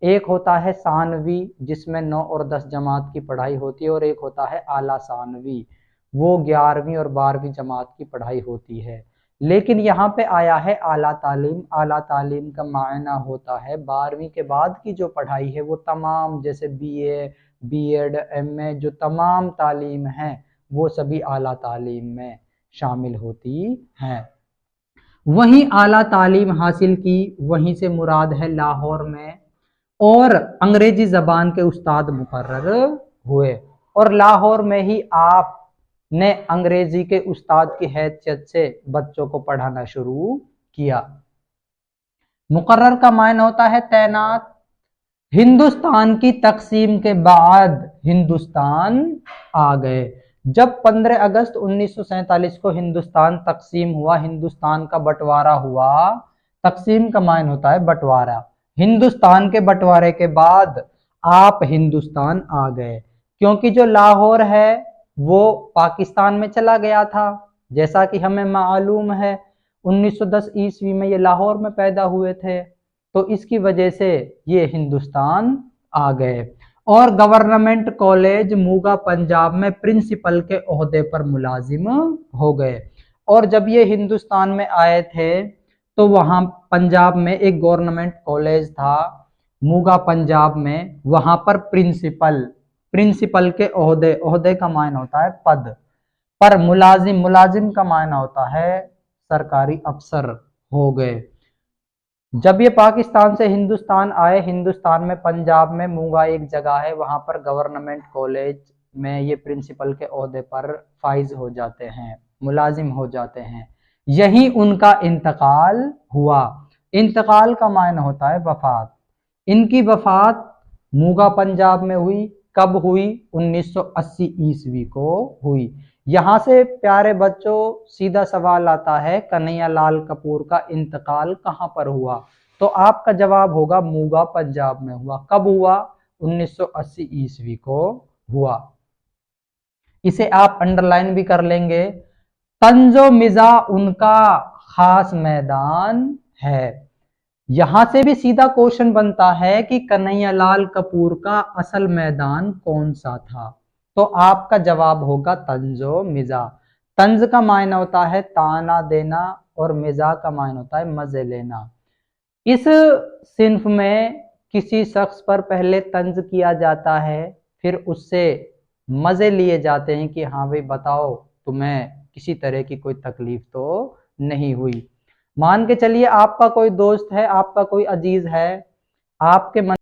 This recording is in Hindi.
एक होता है सानवी जिसमें 9 और 10 जमात की पढ़ाई होती है, और एक होता है आला सानवी, वो 11वीं और 12वीं जमात की पढ़ाई होती है। लेकिन यहाँ पे आया है आला तालीम। आला तालीम का मायना होता है 12वीं के बाद की जो पढ़ाई है वो तमाम, जैसे बीए, बीएड, एमए, जो तमाम तालीम है वो सभी आला तालीम में शामिल होती हैं। वहीं आला तालीम हासिल की, वहीं से मुराद है लाहौर में, और अंग्रेजी जबान के उस्ताद मुकर्रर हुए, और लाहौर में ही आपने अंग्रेजी के उस्ताद की हैसियत से बच्चों को पढ़ाना शुरू किया। मुकर्रर का मायना होता है तैनात। हिंदुस्तान की तकसीम के बाद हिंदुस्तान आ गए। जब 15 अगस्त 1947 को हिंदुस्तान तकसीम हुआ, हिंदुस्तान का बंटवारा हुआ, तकसीम का मायना होता है बंटवारा, हिंदुस्तान के बंटवारे के बाद आप हिंदुस्तान आ गए, क्योंकि जो लाहौर है वो पाकिस्तान में चला गया था। जैसा कि हमें मालूम है 1910 ईस्वी में ये लाहौर में पैदा हुए थे, तो इसकी वजह से ये हिंदुस्तान आ गए, और गवर्नमेंट कॉलेज मूगा पंजाब में प्रिंसिपल के ओहदे पर मुलाजिम हो गए। और जब ये हिंदुस्तान में आए थे तो वहां पंजाब में एक गवर्नमेंट कॉलेज था मूगा पंजाब में, वहां पर प्रिंसिपल, प्रिंसिपल के ओहदे, ओहदे का मायना होता है पद, पर मुलाजिम, मुलाजिम का मायना होता है सरकारी अफसर हो गए। जब ये पाकिस्तान से हिंदुस्तान आए, हिंदुस्तान में पंजाब में मूंगा एक जगह है, वहां पर गवर्नमेंट कॉलेज में ये प्रिंसिपल के ओहदे पर फाइज हो जाते हैं, मुलाजिम हो जाते हैं। यहीं उनका इंतकाल हुआ। इंतकाल का मायना होता है वफात। इनकी वफात मूगा पंजाब में हुई। कब हुई? 1980 ईस्वी को हुई। यहां से प्यारे बच्चों सीधा सवाल आता है, कन्हैया लाल कपूर का इंतकाल कहां पर हुआ? तो आपका जवाब होगा मूगा पंजाब में हुआ। कब हुआ? 1980 ईस्वी को हुआ। इसे आप अंडरलाइन भी कर लेंगे। तंजो मिजा उनका खास मैदान है। यहां से भी सीधा क्वेश्चन बनता है कि कन्हैया लाल कपूर का असल मैदान कौन सा था? तो आपका जवाब होगा तंजो मिजा। तंज का मायना होता है ताना देना, और मिजा का मायना होता है मजे लेना। इस सिंफ में किसी शख्स पर पहले तंज किया जाता है, फिर उससे मजे लिए जाते हैं कि हाँ भाई बताओ तुम्हें किसी तरह की कोई तकलीफ तो नहीं हुई। मान के चलिए आपका कोई दोस्त है, आपका कोई अजीज है, आपके मन